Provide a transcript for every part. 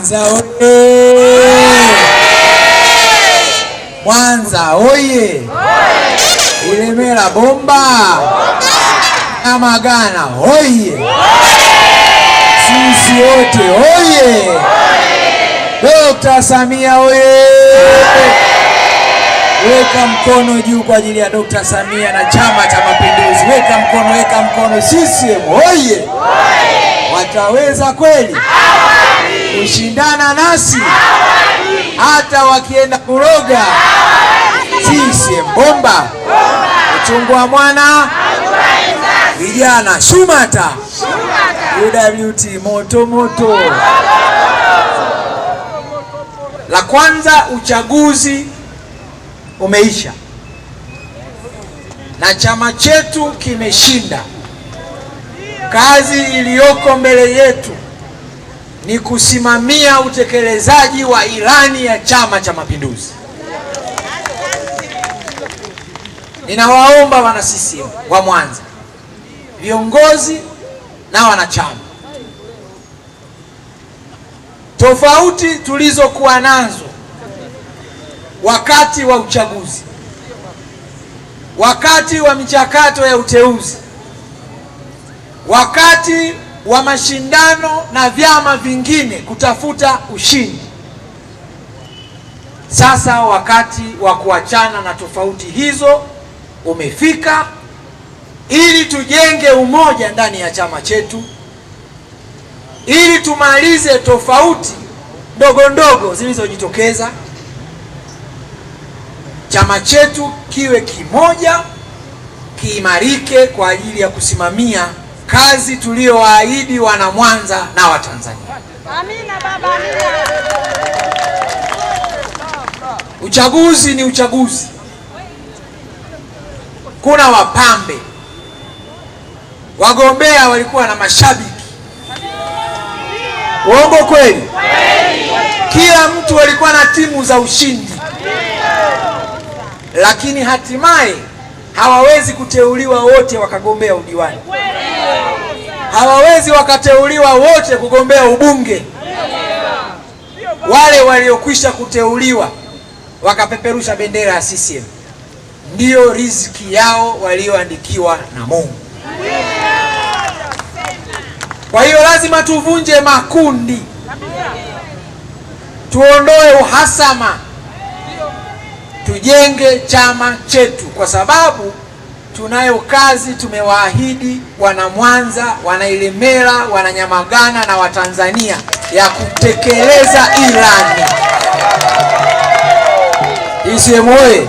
Mwanza oye! Mwanza oye! Ilemela bomba! Nyamagana oye! Sisi wote oye! Dr. Samia oye! Weka mkono juu kwa ajili ya Dr. Samia na Chama cha Mapinduzi. Weka mkono. CCM oye! Wataweza kweli kushindana nasi? Hata wakienda kuroga. CCM bomba, uchungu wa mwana, vijana shumata, UWT moto moto. La kwanza, uchaguzi umeisha na chama chetu kimeshinda. Kazi iliyoko mbele yetu ni kusimamia utekelezaji wa ilani ya Chama cha Mapinduzi. Ninawaomba wana CCM wa Mwanza, viongozi na wanachama, tofauti tulizokuwa nazo wakati wa uchaguzi, wakati wa michakato ya uteuzi, wakati wa mashindano na vyama vingine kutafuta ushindi, sasa wakati wa kuachana na tofauti hizo umefika, ili tujenge umoja ndani ya chama chetu, ili tumalize tofauti ndogo ndogo zilizojitokeza, chama chetu kiwe kimoja, kiimarike kwa ajili ya kusimamia kazi tuliyowaahidi wana Mwanza na Watanzania. Amina baba, amina. Uchaguzi ni uchaguzi. Kuna wapambe, wagombea walikuwa na mashabiki. Uongo kweli? Kila mtu alikuwa na timu za ushindi, lakini hatimaye hawawezi kuteuliwa wote wakagombea udiwani, hawawezi wakateuliwa wote kugombea ubunge. Wale waliokwisha kuteuliwa wakapeperusha bendera ya CCM, ndiyo riziki yao walioandikiwa na Mungu. Kwa hiyo lazima tuvunje makundi, tuondoe uhasama, tujenge chama chetu, kwa sababu tunayo kazi tumewaahidi wana Mwanza, wana Ilemela, wana Nyamagana na Watanzania ya kutekeleza ilani. CCM oye!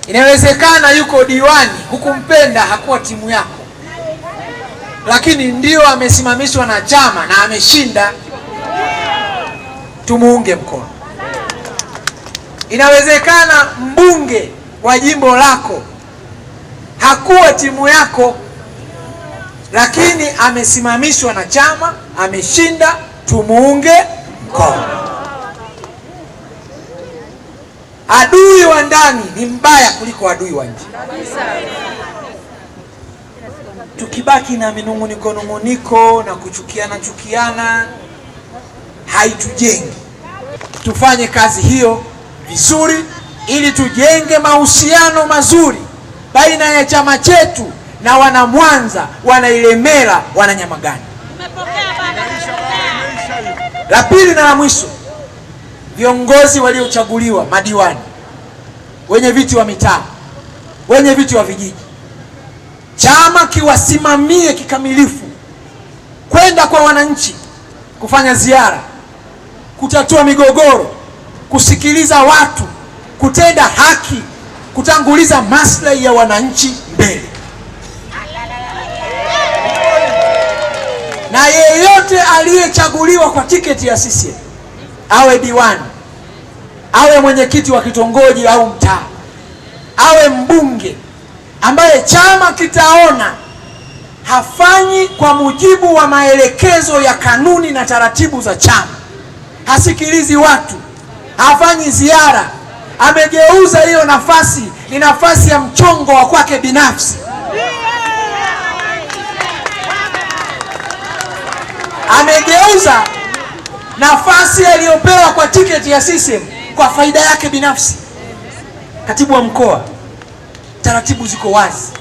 Inawezekana yuko diwani, hukumpenda, hakuwa timu yako, lakini ndio amesimamishwa na chama na ameshinda, tumuunge mkono. Inawezekana mbunge wa jimbo lako hakuwa timu yako, lakini amesimamishwa na chama, ameshinda, tumuunge mkono. Adui wa ndani ni mbaya kuliko adui wa nje. Tukibaki na minunguniko na kuchukiana haitujengi. Tufanye kazi hiyo vizuri, ili tujenge mahusiano mazuri baina ya chama chetu na wana Mwanza, wana Ilemela, wana Nyamagana. La pili na la mwisho, viongozi waliochaguliwa, madiwani, wenye viti wa mitaa, wenye viti wa vijiji, chama kiwasimamie kikamilifu kwenda kwa wananchi, kufanya ziara, kutatua migogoro, kusikiliza watu, kutenda haki, kutanguliza maslahi ya wananchi mbele. Na yeyote aliyechaguliwa kwa tiketi ya CCM, awe diwani, awe mwenyekiti wa kitongoji au mtaa, awe mbunge, ambaye chama kitaona hafanyi kwa mujibu wa maelekezo ya kanuni na taratibu za chama, hasikilizi watu, hafanyi ziara, amegeuza hiyo nafasi ni nafasi ya mchongo wa kwake binafsi, amegeuza nafasi aliyopewa kwa tiketi ya CCM kwa faida yake binafsi. Katibu wa mkoa, taratibu ziko wazi,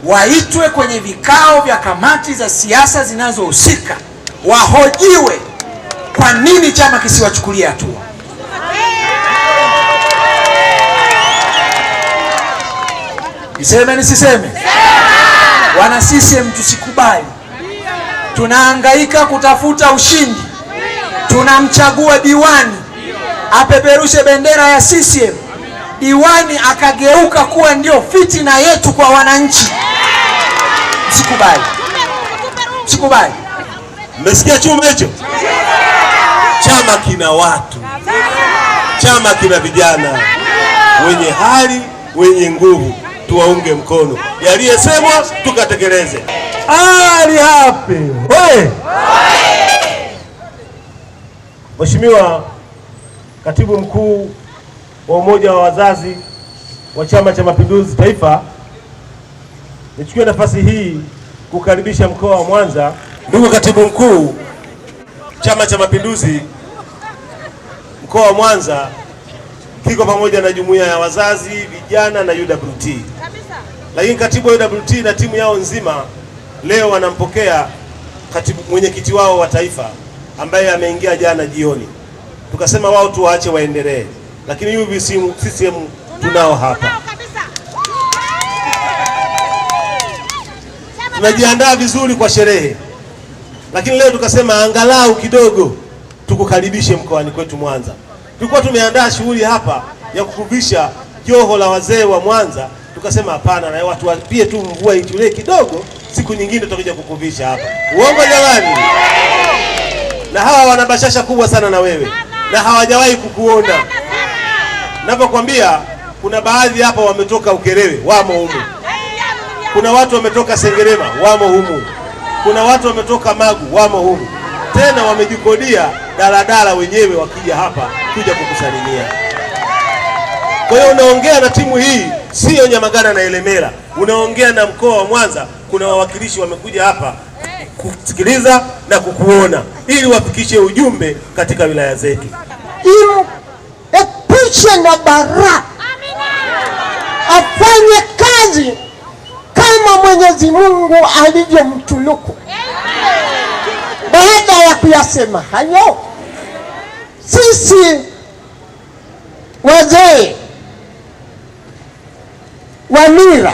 waitwe kwenye vikao vya kamati za siasa zinazohusika, wahojiwe kwa nini chama kisiwachukulia hatua. Niseme nisiseme? Wana CCM tusikubali. Tunahangaika kutafuta ushindi, tunamchagua diwani apeperushe bendera ya CCM, diwani akageuka kuwa ndio fitina yetu kwa wananchi. Msikubali, msikubali. Mmesikia chuma hicho? Chama kina watu, chama kina vijana wenye hali, wenye nguvu. Tuwaunge mkono, yaliyesemwa tukatekeleze. Ali hapi wewe. Mheshimiwa Katibu Mkuu wa Umoja wa Wazazi wa Chama cha Mapinduzi Taifa, nichukue nafasi hii kukaribisha mkoa wa Mwanza. Ndugu Katibu Mkuu, Chama cha Mapinduzi mkoa wa Mwanza kiko pamoja na jumuiya ya wazazi, vijana na UWT. Lakini katibu wa UWT na timu yao nzima leo wanampokea mwenyekiti wao wa taifa ambaye ameingia jana jioni. Tukasema wao tuwaache waendelee, lakini CCM tunao hapa. Tunajiandaa vizuri kwa sherehe, lakini leo tukasema angalau kidogo tukukaribishe mkoani kwetu Mwanza. Tulikuwa tumeandaa shughuli hapa ya kukuvisha joho la wazee wa Mwanza, tukasema hapana, na watu wapie tu mvua ichulee kidogo, siku nyingine tutakuja kukuvisha hapa. Uongo jamani? Na hawa wana bashasha kubwa sana na wewe, na hawajawahi kukuona. Ninapokuambia kuna baadhi hapa wametoka Ukerewe, wamo humu. Kuna watu wametoka Sengerema, wamo humu. Kuna watu wametoka Magu, wamo humu. Tena wamejikodia daladala wenyewe wakija hapa kuja kukusalimia. Kwa hiyo unaongea na timu hii, sio Nyamagana na Elemera. Unaongea na mkoa wa Mwanza. Kuna wawakilishi wamekuja hapa kusikiliza na kukuona ili wafikishe ujumbe katika wilaya zetu. Epushe na bara, afanye kazi kama Mwenyezi Mungu alivyomtunuku. Baada ya kuyasema hayo, sisi wazee wa mila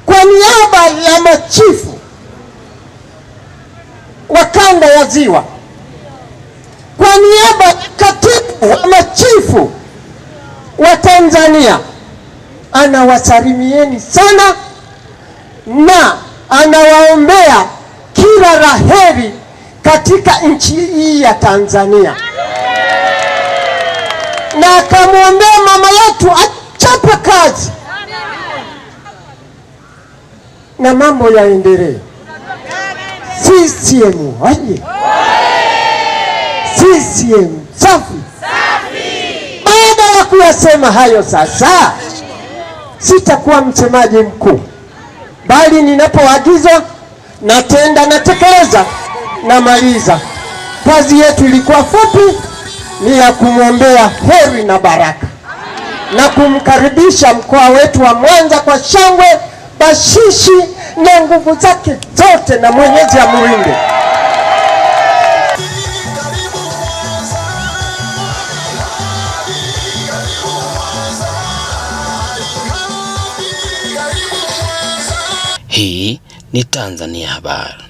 kwa niaba ya machifu wa kanda ya Ziwa, kwa niaba ya katibu wa machifu wa Tanzania, anawasalimieni sana na anawaombea kila laheri katika nchi hii ya Tanzania, na akamwombea mama yetu achape kazi na mambo yaendelee. CCM oye! CCM safi! Baada ya kuyasema hayo, sasa sitakuwa msemaji mkuu, bali ninapoagizwa natenda, natekeleza, namaliza. Kazi yetu ilikuwa fupi, ni ya kumwombea heri na baraka na kumkaribisha mkoa wetu wa Mwanza kwa shangwe, bashishi na nguvu zake zote, na Mwenyezi amulinde. Hii ni Tanzania Habari.